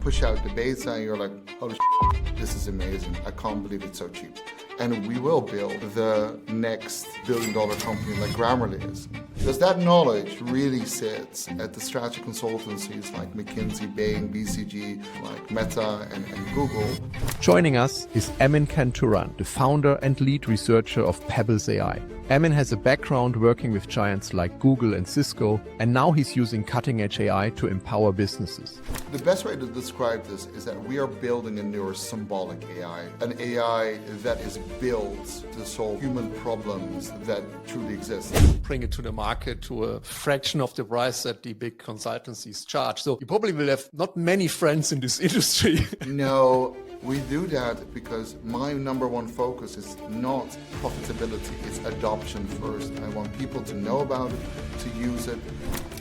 push out the beta and you're like, holy shit, this is amazing. I can't believe it's so cheap. And we will build the next billion-dollar company like Grammarly is. Because that knowledge really sits at the strategy consultancies like McKinsey, Bain, BCG, like Meta and Google. Joining us is Emin Can Turan, the founder and lead researcher of Pebbles AI. Emin has a background working with giants like Google and Cisco, and now he's using cutting-edge AI to empower businesses. The best way to describe this is that we are building a neuro-symbolic AI, an AI that is built to solve human problems that truly exist. Bring it to the market to a fraction of the price that the big consultancies charge. So you probably will have not many friends in this industry. No, we do that because my number one focus is not profitability, it's adoption first. I want people to know about it, to use it.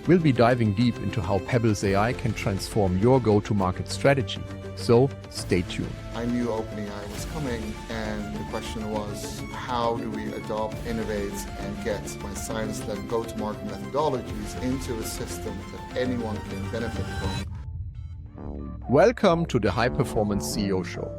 We'll be diving deep into how Pebbles AI can transform your go-to-market strategy. So stay tuned. I knew OpenAI was coming, and the question was, how do we adopt, innovate, and get my science-led go-to-market methodologies into a system that anyone can benefit from? Welcome to the High Performance CEO Show.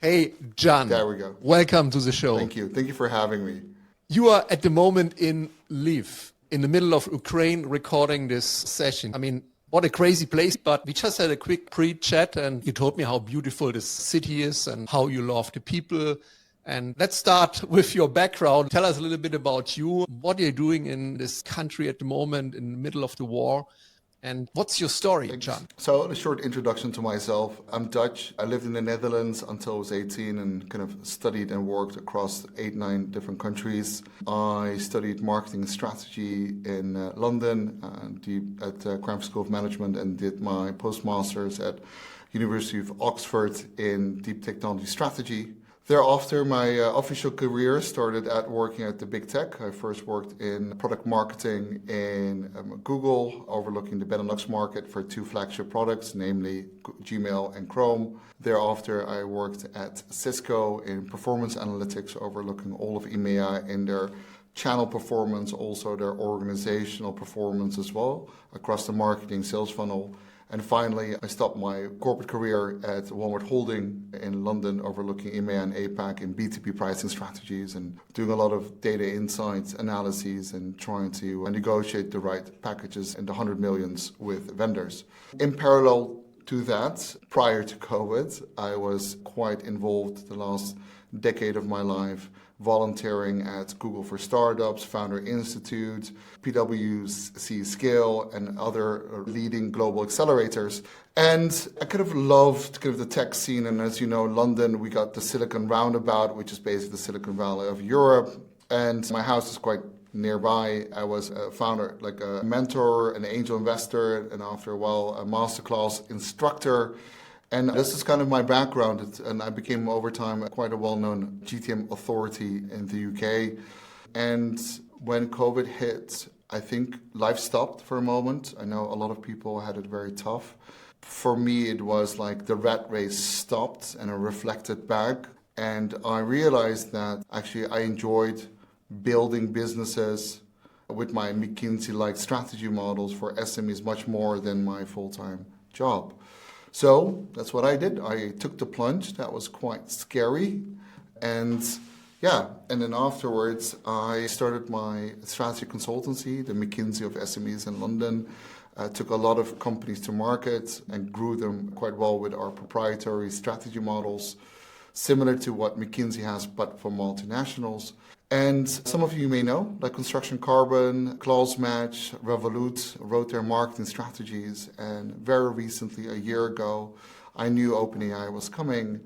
Hey, John. There we go. Welcome to the show. Thank you. Thank you for having me. You are at the moment in Lviv, in the middle of Ukraine, recording this session. I mean, what a crazy place, but we just had a quick pre-chat and you told me how beautiful this city is and how you love the people. And let's start with your background. Tell us a little bit about you. What are you doing in this country at the moment in the middle of the war? And what's your story, John? So a short introduction to myself. I'm Dutch. I lived in the Netherlands until I was 18 and kind of studied and worked across 8-9 different countries. I studied marketing and strategy in London at Cranfield School of Management and did my postmasters at University of Oxford in deep technology strategy. Thereafter, my official career started at working at the big tech. I first worked in product marketing in Google, overlooking the Benelux market for 2 flagship products, namely Gmail and Chrome. Thereafter, I worked at Cisco in performance analytics, overlooking all of EMEA in their channel performance, also their organizational performance as well, across the marketing sales funnel. And finally, I stopped my corporate career at Walmart Holding in London, overlooking EMEA and APAC in B2B pricing strategies and doing a lot of data insights, analyses, and trying to negotiate the right packages in the 100 millions with vendors. In parallel to that, prior to COVID, I was quite involved the last decade of my life volunteering at Google for Startups, Founder Institute, PwC Scale, and other leading global accelerators. And I kind of loved the tech scene. And as you know, in London, we got the Silicon Roundabout, which is basically the Silicon Valley of Europe. And my house is quite nearby. I was a founder, like a mentor, an angel investor, and after a while, a masterclass instructor. And this is kind of my background, and I became over time quite a well-known GTM authority in the UK. And when COVID hit, I think life stopped for a moment. I know a lot of people had it very tough. For me, it was like the rat race stopped and I reflected back. And I realized that actually I enjoyed building businesses with my McKinsey-like strategy models for SMEs much more than my full-time job. So that's what I did. I took the plunge. That was quite scary. And then afterwards, I started my strategy consultancy, the McKinsey of SMEs in London. Took a lot of companies to market and grew them quite well with our proprietary strategy models, similar to what McKinsey has, but for multinationals. And some of you may know, like Construction Carbon, Clause Match, Revolut, wrote their marketing strategies. And very recently, a year ago, I knew OpenAI was coming.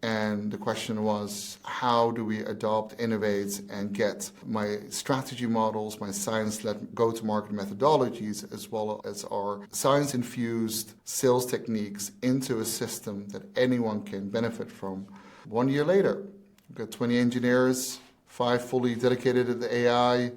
And the question was, how do we adopt, innovate, and get my strategy models, my science-led go-to-market methodologies, as well as our science-infused sales techniques into a system that anyone can benefit from? 1 year later, we've got 20 engineers, 5 fully dedicated to the AI.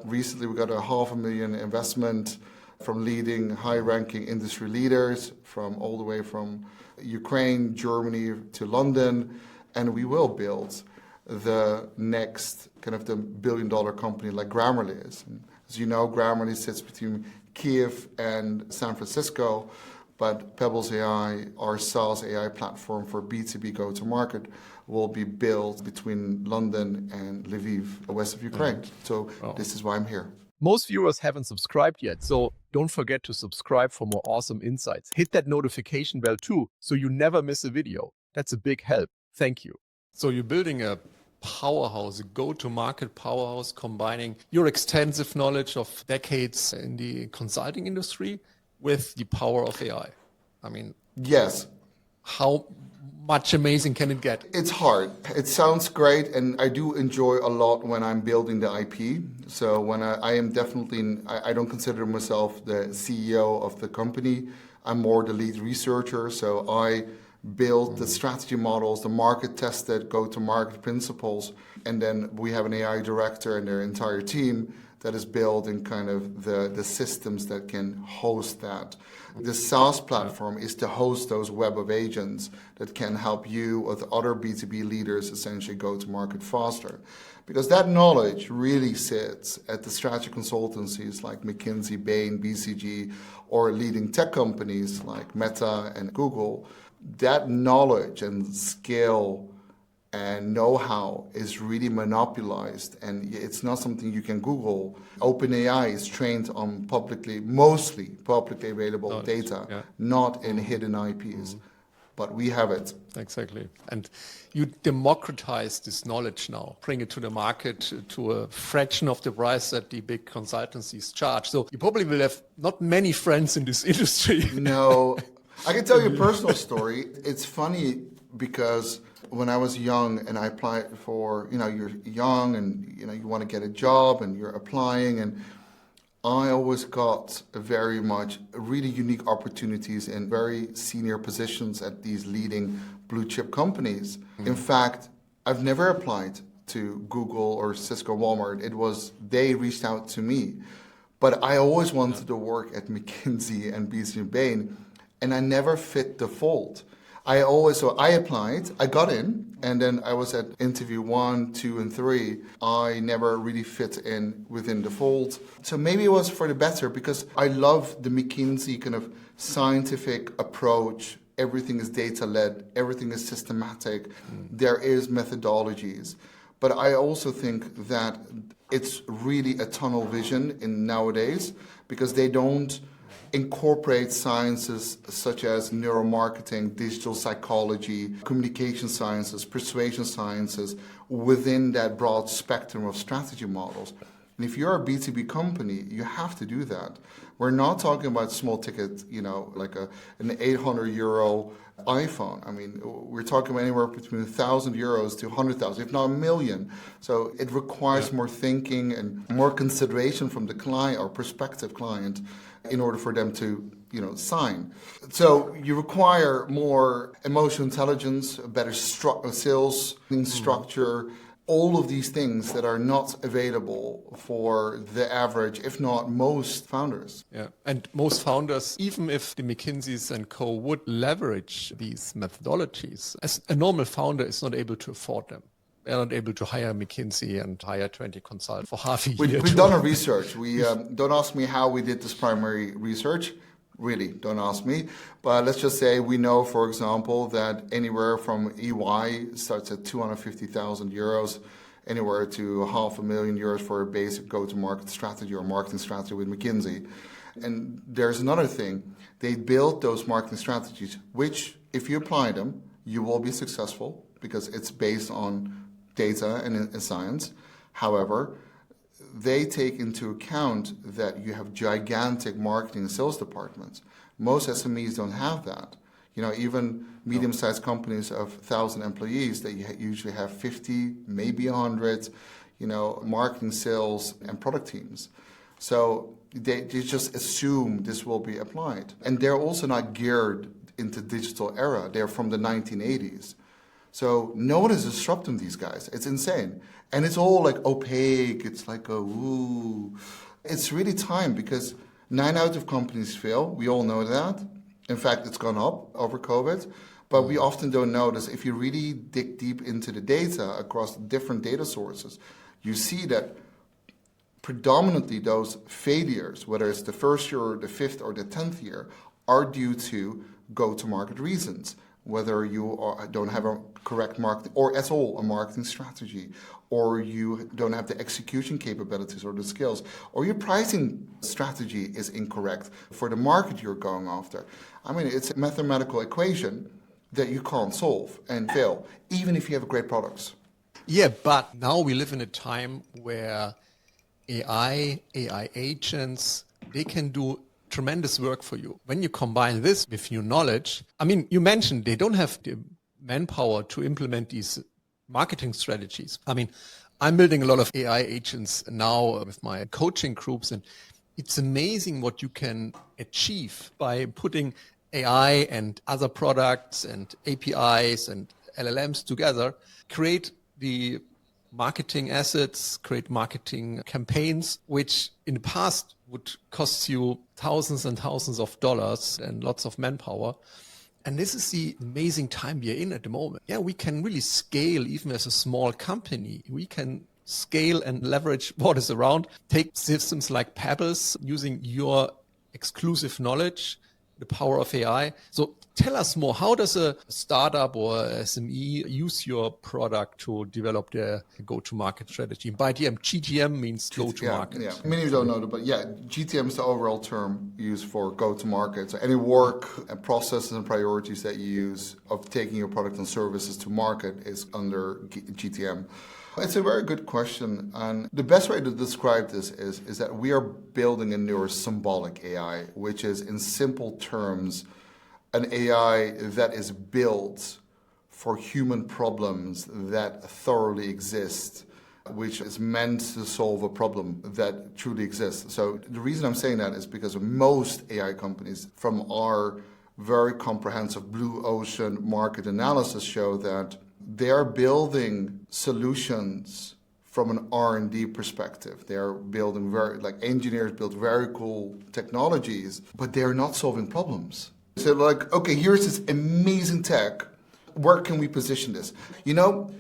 Recently we got a $500,000 investment from leading high-ranking industry leaders from all the way from Ukraine, Germany to London, and we will build the next kind of the billion-dollar company like Grammarly is. And as you know, Grammarly sits between Kiev and San Francisco, but Pebbles AI, our SaaS AI platform for B2B go-to-market, will be built between London and Lviv, west of Ukraine. So this is why I'm here. Most viewers haven't subscribed yet, so don't forget to subscribe for more awesome insights. Hit that notification bell too, so you never miss a video. That's a big help. Thank you. So you're building a powerhouse, a go-to-market powerhouse, combining your extensive knowledge of decades in the consulting industry with the power of AI. I mean, Yes. how much amazing can it get? It's hard. It sounds great, and I do enjoy a lot when I'm building the IP. So when I am definitely, I don't consider myself the CEO of the company. I'm more the lead researcher. So I build the strategy models, the market tested go-to-market principles, and then we have an AI director and their entire team that is building kind of the systems that can host that. The SaaS platform is to host those web of agents that can help you with other B2B leaders essentially go to market faster. Because that knowledge really sits at the strategy consultancies like McKinsey, Bain, BCG, or leading tech companies like Meta and Google. That knowledge and skill and know-how is really monopolized, and it's not something you can Google. OpenAI is trained on mostly publicly available data, not in hidden IPs. But we have it. Exactly. And you democratize this knowledge now, bring it to the market to a fraction of the price that the big consultancies charge. So you probably will have not many friends in this industry. No. I can tell you a personal story. It's funny because when I was young and I applied for, you're young and, you want to get a job and you're applying, and I always got very much really unique opportunities in very senior positions at these leading blue chip companies. In fact, I've never applied to Google or Cisco, Walmart. It was, they reached out to me. But I always wanted to work at McKinsey and BCG Bain, and I never fit the fold. So I applied, I got in, and then I was at interview 1, 2, and 3. I never really fit in within the fold. So maybe it was for the better, because I love the McKinsey kind of scientific approach. Everything is data-led, everything is systematic, there is methodologies. But I also think that it's really a tunnel vision in nowadays, because they don't incorporate sciences such as neuromarketing, digital psychology, communication sciences, persuasion sciences within that broad spectrum of strategy models. And if you're a B2B company, you have to do that. We're not talking about small ticket, like an 800 euro iPhone. I mean, we're talking about anywhere between 1,000 euros to 100,000, if not a million. So it requires more thinking and more consideration from the client or prospective client in order for them to, sign. So you require more emotional intelligence, a better sales structure, all of these things that are not available for the average, if not most founders. Yeah, and most founders, even if the McKinseys and co would leverage these methodologies, as a normal founder is not able to afford them. They're not able to hire McKinsey and hire 20 consultants for half a year. We've done our research. We don't ask me how we did this primary research. Really, don't ask me. But let's just say we know, for example, that anywhere from EY starts at 250,000 euros, anywhere to 500,000 euros for a basic go-to-market strategy or marketing strategy with McKinsey. And there's another thing. They build those marketing strategies, which if you apply them, you will be successful because it's based on data and science. However, they take into account that you have gigantic marketing and sales departments. Most SMEs don't have that. Even medium-sized companies of 1,000 employees, they usually have 50, maybe 100, marketing, sales, and product teams. So they just assume this will be applied. And they're also not geared into digital era. They're from the 1980s. So no one is disrupting these guys. It's insane. And it's all like opaque. It's like It's really time because 9 out of companies fail. We all know that. In fact, it's gone up over COVID. But we often don't notice. If you really dig deep into the data across different data sources, you see that predominantly those failures, whether it's the first year or the 5th or the 10th year, are due to go-to-market reasons, whether you don't have a correct marketing or at all a marketing strategy, or you don't have the execution capabilities or the skills, or your pricing strategy is incorrect for the market you're going after. I mean, it's a mathematical equation that you can't solve and fail, even if you have great products. Yeah, but now we live in a time where AI agents, they can do tremendous work for you. When you combine this with your knowledge, I mean, you mentioned they don't have the manpower to implement these marketing strategies. I mean, I'm building a lot of AI agents now with my coaching groups, and it's amazing what you can achieve by putting AI and other products and APIs and LLMs together, create the marketing assets, create marketing campaigns, which in the past would cost you thousands and thousands of dollars and lots of manpower. And this is the amazing time we are in at the moment. Yeah, we can really scale even as a small company. We can scale and leverage what is around. Take systems like Pebbles using your exclusive knowledge, the power of AI. So tell us more. How does a startup or a SME use your product to develop their go-to-market strategy? By GTM means go-to-market. Yeah. Many don't know that, but yeah, GTM is the overall term used for go-to-market. So any work and processes and priorities that you use of taking your product and services to market is under GTM. It's a very good question, and the best way to describe this is that we are building a neuro-symbolic AI, which is, in simple terms, an AI that is built for human problems that thoroughly exist, which is meant to solve a problem that truly exists. So the reason I'm saying that is because most AI companies, from our very comprehensive blue ocean market analysis, show that they are building solutions from an R&D perspective. They are building engineers build very cool technologies, but they are not solving problems. So okay, here's this amazing tech. Where can we position this? You know,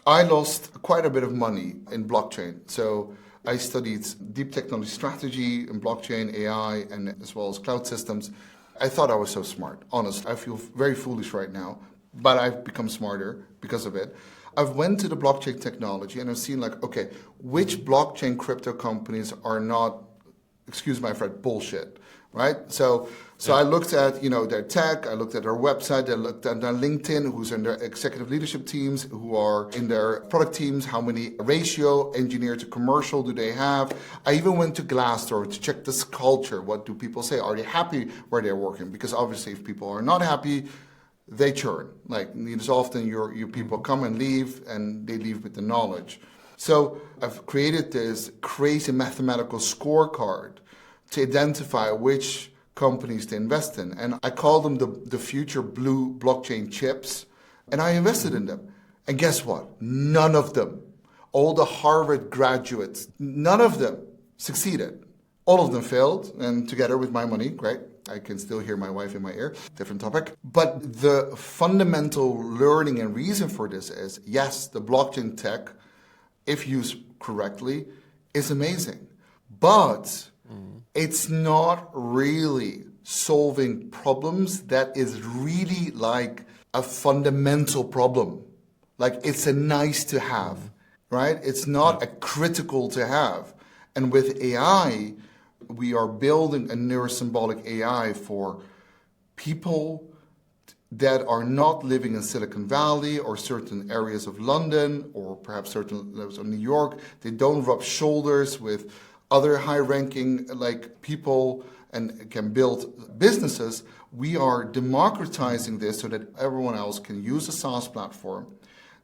I lost quite a bit of money in blockchain. So I studied deep technology strategy in blockchain, AI, and as well as cloud systems. I thought I was so smart. Honestly, I feel very foolish right now, but I've become smarter because of it. I've went to the blockchain technology and I've seen okay, which blockchain crypto companies are not, excuse my French, bullshit, right? So I looked at, their tech, I looked at their website, I looked at their LinkedIn, who's in their executive leadership teams, who are in their product teams, how many ratio engineer to commercial do they have. I even went to Glassdoor to check this culture. What do people say? Are they happy where they're working? Because obviously if people are not happy, they churn. It's often your people come and leave, and they leave with the knowledge. So I've created this crazy mathematical scorecard to identify which companies to invest in. And I call them the future blue blockchain chips. And I invested in them. And guess what? None of them, all the Harvard graduates, none of them succeeded. All of them failed. And together with my money, great. I can still hear my wife in my ear, different topic. But the fundamental learning and reason for this is, yes, the blockchain tech, if used correctly, is amazing. But it's not really solving problems that is really like a fundamental problem. It's a nice to have, right? It's not a critical to have. And with AI, we are building a neuro-symbolic AI for people that are not living in Silicon Valley or certain areas of London or perhaps certain levels of New York. They don't rub shoulders with other high-ranking people and can build businesses. We are democratizing this so that everyone else can use a SaaS platform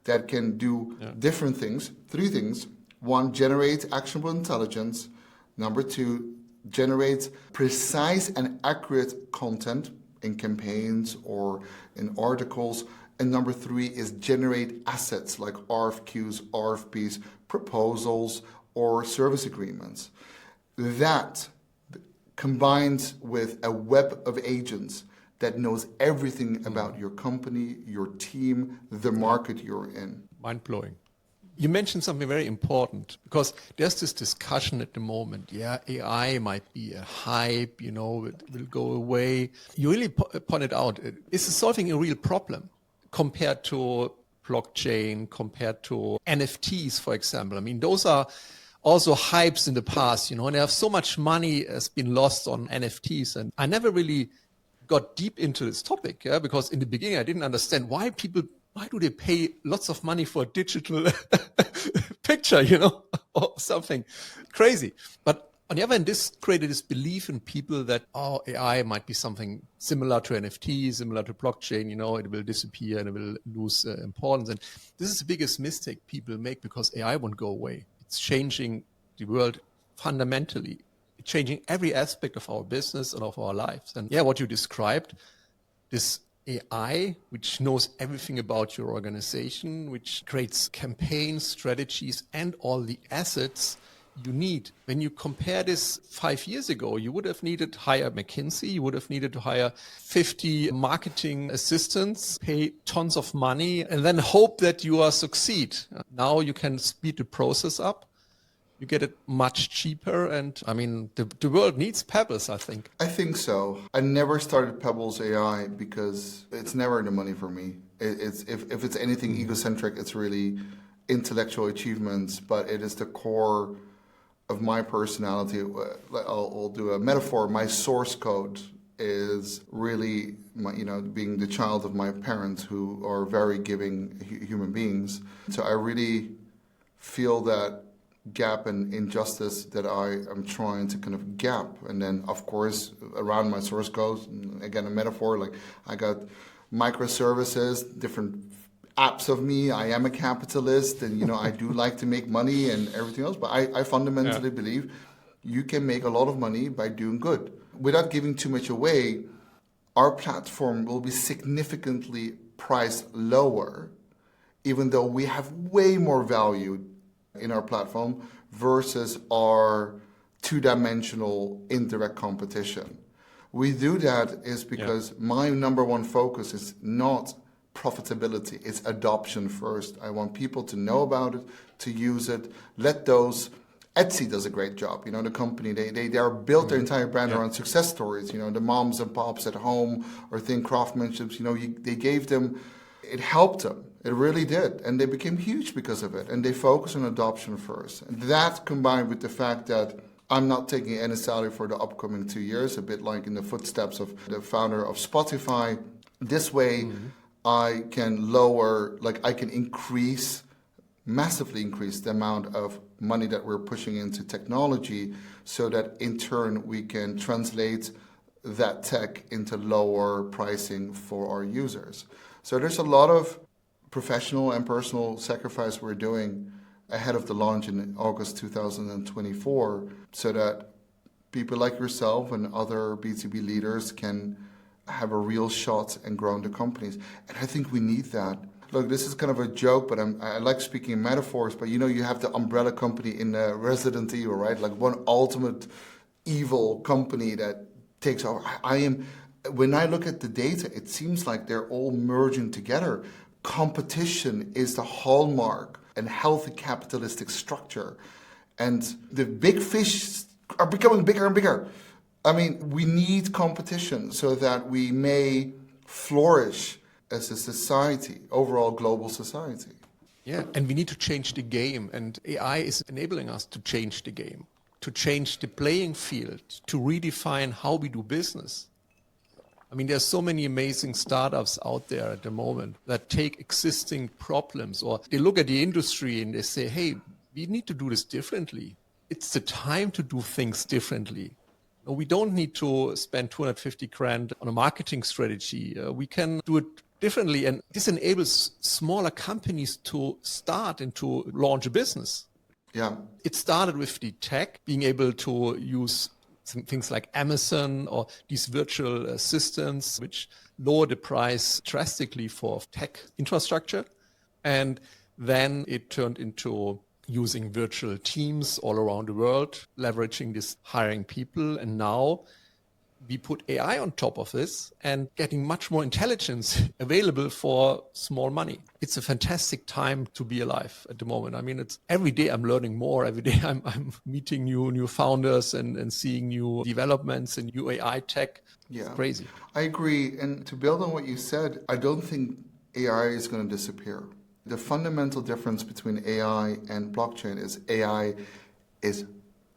that can do different things. 3 things. 1, generate actionable intelligence. Number 2, generate precise and accurate content in campaigns or in articles. And number 3 is generate assets like RFQs, RFPs, proposals, or service agreements. That combined with a web of agents that knows everything about your company, your team, the market you're in. Mind-blowing. You mentioned something very important because there's this discussion at the moment. Yeah, AI might be a hype, it will go away. You really pointed out, this is solving a real problem compared to blockchain, compared to NFTs, for example. I mean, those are also hypes in the past, and they have so much money has been lost on NFTs. And I never really got deep into this topic, because in the beginning I didn't understand why do they pay lots of money for a digital picture, or something crazy. But on the other hand, this created this belief in people that, AI might be something similar to NFT, similar to blockchain, it will disappear and it will lose importance. And this is the biggest mistake people make because AI won't go away. It's changing the world fundamentally, changing every aspect of our business and of our lives. And what you described, this AI, which knows everything about your organization, which creates campaigns, strategies, and all the assets you need. When you compare this 5 years ago, you would have needed to hire McKinsey, you would have needed to hire 50 marketing assistants, pay tons of money, and then hope that you succeed. Now you can speed the process up. You get it much cheaper. And I mean, the world needs Pebbles, I think. I think so. I never started Pebbles AI because it's never the money for me. If it's anything egocentric, it's really intellectual achievements, but it is the core of my personality. I'll do a metaphor. My source code is really, being the child of my parents who are very giving human beings. So I really feel that gap and injustice that I am trying to kind of gap. And then, of course, around my source code, again, a metaphor, like I got microservices, different apps of me. I am a capitalist and, I do like to make money and everything else. But I fundamentally believe you can make a lot of money by doing good. Without giving too much away, our platform will be significantly priced lower, even though we have way more value in our platform versus our two-dimensional indirect competition. We do that is because my number one focus is not profitability, it's adoption first. I want people to know about it, to use it. Etsy does a great job. The company, they are built their entire brand around success stories. The moms and pops at home or think craftsmanship. They gave them, it helped them. It really did. And they became huge because of it. And they focus on adoption first. And that combined with the fact that I'm not taking any salary for the upcoming 2 years, a bit like in the footsteps of the founder of Spotify. This way, I can massively increase the amount of money that we're pushing into technology so that in turn we can translate that tech into lower pricing for our users. So there's a lot of professional and personal sacrifice we're doing ahead of the launch in August 2024 so that people like yourself and other B2B leaders can have a real shot and grow the companies. And I think we need that. Look, this is kind of a joke, but I like speaking in metaphors, but you have the umbrella company in Resident Evil, right? Like one ultimate evil company that takes over. When I look at the data, it seems like they're all merging together. Competition is the hallmark and healthy capitalistic structure. And the big fish are becoming bigger and bigger. I mean, we need competition so that we may flourish as a society, overall global society. Yeah, and we need to change the game. And AI is enabling us to change the game, to change the playing field, to redefine how we do business. I mean, there's so many amazing startups out there at the moment that take existing problems, or they look at the industry and they say, hey, we need to do this differently. It's the time to do things differently. We don't need to spend 250 grand on a marketing strategy. We can do it differently. And this enables smaller companies to start and to launch a business. Yeah. It started with the tech, being able to use things like Amazon or these virtual assistants, which lower the price drastically for tech infrastructure. And then it turned into using virtual teams all around the world, leveraging this hiring people. And now we put AI on top of this and getting much more intelligence available for small money. It's a fantastic time to be alive at the moment. I mean, it's every day I'm learning more. Every day I'm meeting new founders and seeing new developments and new AI tech. Yeah, it's crazy. I agree. And to build on what you said, I don't think AI is going to disappear. The fundamental difference between AI and blockchain is AI is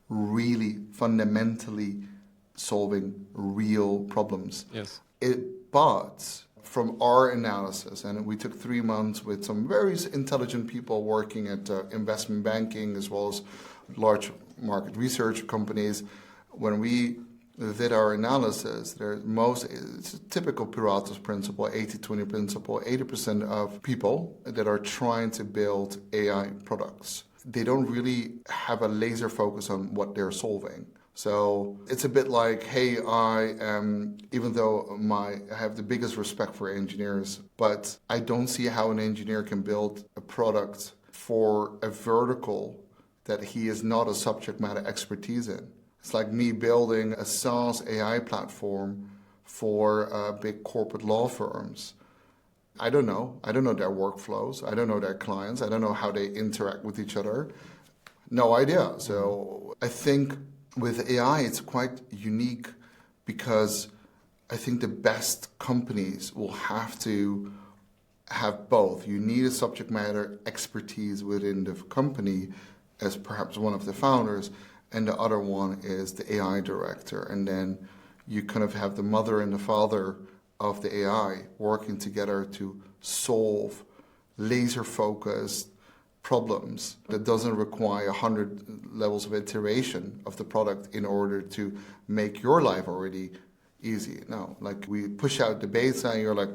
really fundamentally solving real problems. Yes. But from our analysis, and we took 3 months with some very intelligent people working at investment banking as well as large market research companies, when we did our analysis, it's a typical Pilates principle, 80-20 principle. 80% of people that are trying to build AI products, they don't really have a laser focus on what they're solving. So it's a bit like, hey, even though I have the biggest respect for engineers, but I don't see how an engineer can build a product for a vertical that he is not a subject matter expertise in. It's like me building a SaaS AI platform for big corporate law firms. I don't know their workflows. I don't know their clients. I don't know how they interact with each other. No idea. So I think with AI, it's quite unique because I think the best companies will have to have both. You need a subject matter expertise within the company as perhaps one of the founders, and the other one is the AI director. And then you kind of have the mother and the father of the AI working together to solve laser-focused problems that doesn't require 100 levels of iteration of the product in order to make your life already easy. No, like we push out the beta and you're like,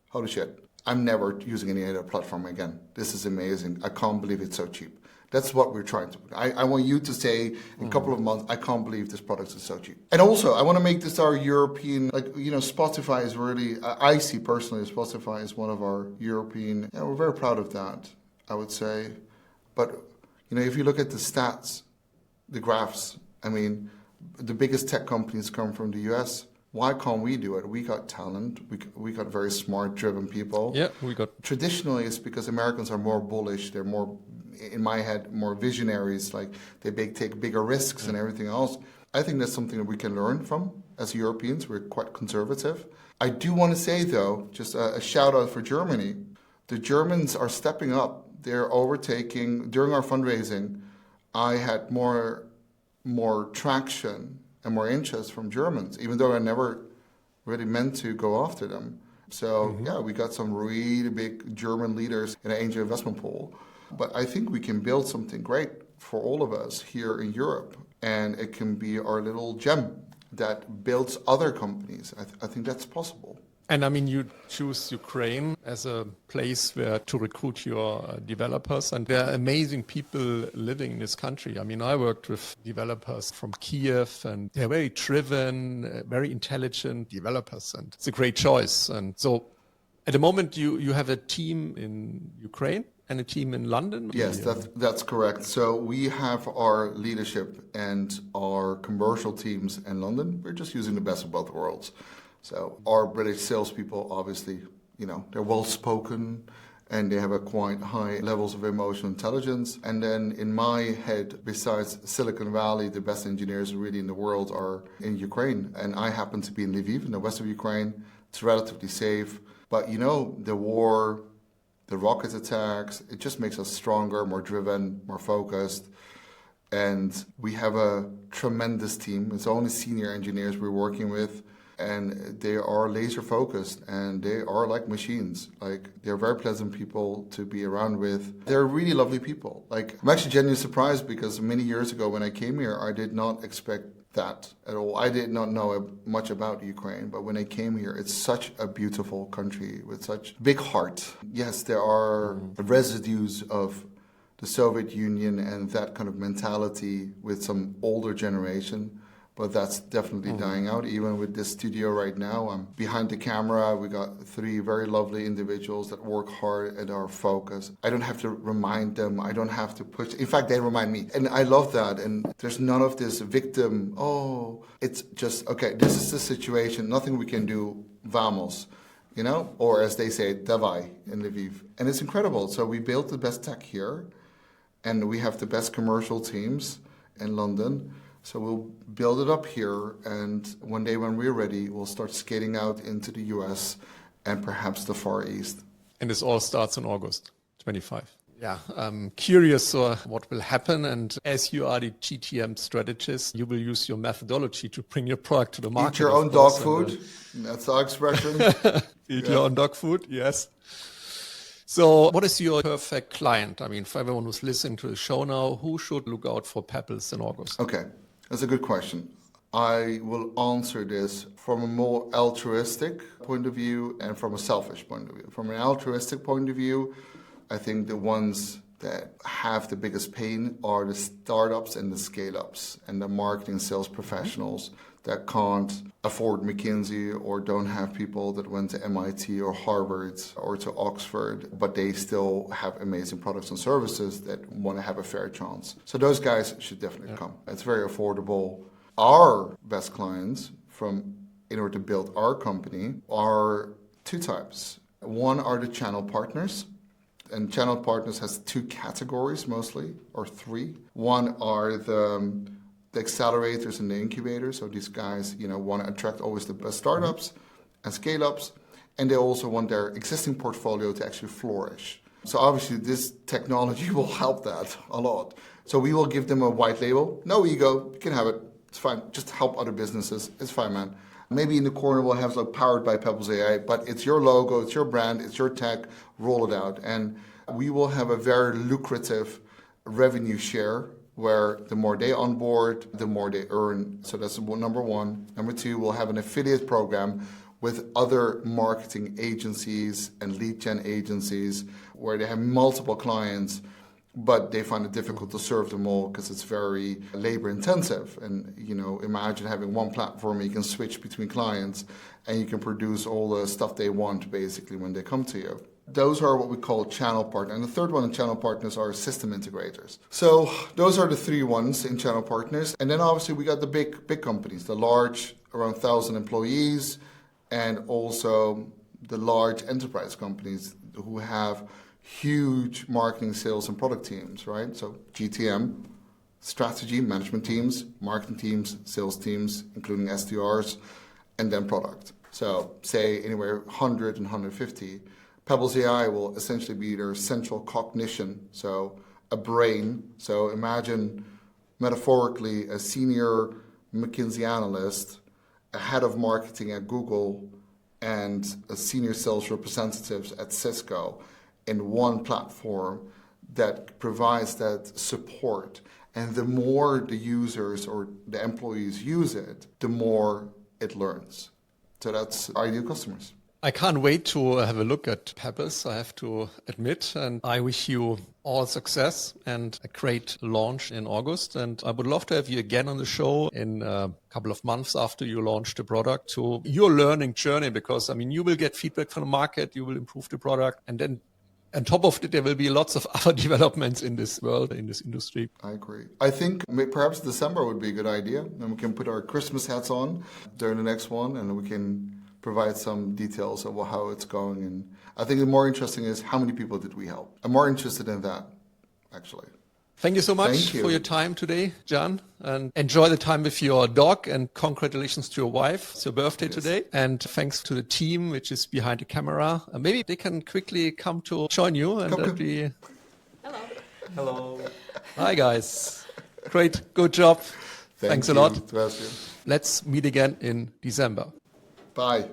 holy shit, I'm never using any other platform again. This is amazing. I can't believe it's so cheap. That's what we're trying to do. I want you to say in a couple of months, I can't believe this product is so cheap. And also, I want to make this our European, Spotify is really, I see personally Spotify is one of our European, we're very proud of that, I would say. But, if you look at the stats, the graphs, the biggest tech companies come from the US. Why can't we do it? We got talent. We got very smart, driven people. Yeah, we got. Traditionally, it's because Americans are more bullish. They're more, in my head, more visionaries. Like they take bigger risks and everything else. I think that's something that we can learn from as Europeans. We're quite conservative. I do want to say, though, just a shout out for Germany. The Germans are stepping up. They're overtaking. During our fundraising, I had more traction and more interest from Germans, even though I never really meant to go after them. So yeah, we got some really big German leaders in an angel investment pool. But I think we can build something great for all of us here in Europe. And it can be our little gem that builds other companies. I think that's possible. And you choose Ukraine as a place where to recruit your developers. And there are amazing people living in this country. I worked with developers from Kiev, and they're very driven, very intelligent developers. And it's a great choice. And so at the moment, you have a team in Ukraine and a team in London? Yes, that's correct. So we have our leadership and our commercial teams in London. We're just using the best of both worlds. So our British salespeople, obviously, they're well-spoken and they have a quite high levels of emotional intelligence. And then in my head, besides Silicon Valley, the best engineers really in the world are in Ukraine. And I happen to be in Lviv, in the west of Ukraine. It's relatively safe. But, the war, the rocket attacks, it just makes us stronger, more driven, more focused. And we have a tremendous team. It's only senior engineers we're working with. And they are laser focused and they are like machines. Like they're very pleasant people to be around with. They're really lovely people. Like I'm actually genuinely surprised because many years ago when I came here, I did not expect that at all. I did not know much about Ukraine, but when I came here, it's such a beautiful country with such big heart. Yes, there are residues of the Soviet Union and that kind of mentality with some older generation. but that's definitely dying out. Even with this studio right now, I'm behind the camera. We got 3 very lovely individuals that work hard and are focused. I don't have to remind them. I don't have to push. In fact, they remind me. And I love that. And there's none of this victim, it's just, okay, this is the situation. Nothing we can do. Vamos. Or as they say, davai in Lviv. And it's incredible. So we built the best tech here, and we have the best commercial teams in London. So we'll build it up here, and one day when we're ready, we'll start skating out into the US and perhaps the Far East. And this all starts in August 25. Yeah, I'm curious what will happen. And as you are the GTM strategist, you will use your methodology to bring your product to the market. Eat your own dog food. That's our expression. Eat your own dog food, yes. So what is your perfect client? I mean, for everyone who's listening to the show now, who should look out for Pebbles in August? Okay, that's a good question. I will answer this from a more altruistic point of view and from a selfish point of view. From an altruistic point of view, I think the ones that have the biggest pain are the startups and the scale-ups and the marketing sales professionals that can't afford McKinsey or don't have people that went to MIT or Harvard or to Oxford, but they still have amazing products and services that want to have a fair chance. So those guys should definitely come. It's very affordable. Our best clients in order to build our company are 2 types. One are the channel partners. And channel partners has 2 categories mostly, or 3. One are the accelerators and the incubators. So these guys, want to attract always the best startups and scale-ups, and they also want their existing portfolio to actually flourish. So obviously this technology will help that a lot. So we will give them a white label. No ego, you can have it. It's fine. Just help other businesses. It's fine, man. Maybe in the corner we'll have powered by Pebbles AI, but it's your logo, it's your brand, it's your tech, roll it out. And we will have a very lucrative revenue share where the more they onboard, the more they earn. So that's number 1. Number 2, we'll have an affiliate program with other marketing agencies and lead gen agencies where they have multiple clients, but they find it difficult to serve them all because it's very labor intensive. And, imagine having one platform, you can switch between clients and you can produce all the stuff they want basically when they come to you. Those are what we call channel partners. And the third one in channel partners are system integrators. So those are the 3 ones in channel partners. And then obviously we got the big companies, the large, around 1,000 employees, and also the large enterprise companies who have huge marketing, sales, and product teams, right? So GTM, strategy, management teams, marketing teams, sales teams, including SDRs, and then product. So say anywhere 100 and 150. Pebbles AI will essentially be their central cognition, so a brain. So imagine metaphorically a senior McKinsey analyst, a head of marketing at Google, and a senior sales representatives at Cisco in one platform that provides that support. And the more the users or the employees use it, the more it learns. So that's ideal customers. I can't wait to have a look at Pebbles, I have to admit. And I wish you all success and a great launch in August. And I would love to have you again on the show in a couple of months after you launch the product to your learning journey, because, you will get feedback from the market, you will improve the product, and then on top of it, there will be lots of other developments in this world, in this industry. I agree. I think perhaps December would be a good idea. And we can put our Christmas hats on during the next one, and we can provide some details of how it's going. And I think the more interesting is how many people did we help? I'm more interested in that, actually. Thank you so much for your time today, Jan, and enjoy the time with your dog, and congratulations to your wife. It's your birthday today. And thanks to the team, which is behind the camera. Maybe they can quickly come to join you. And Hello. Hello. Hi, guys. Great. Good job. Thanks a lot. Let's meet again in December. Bye.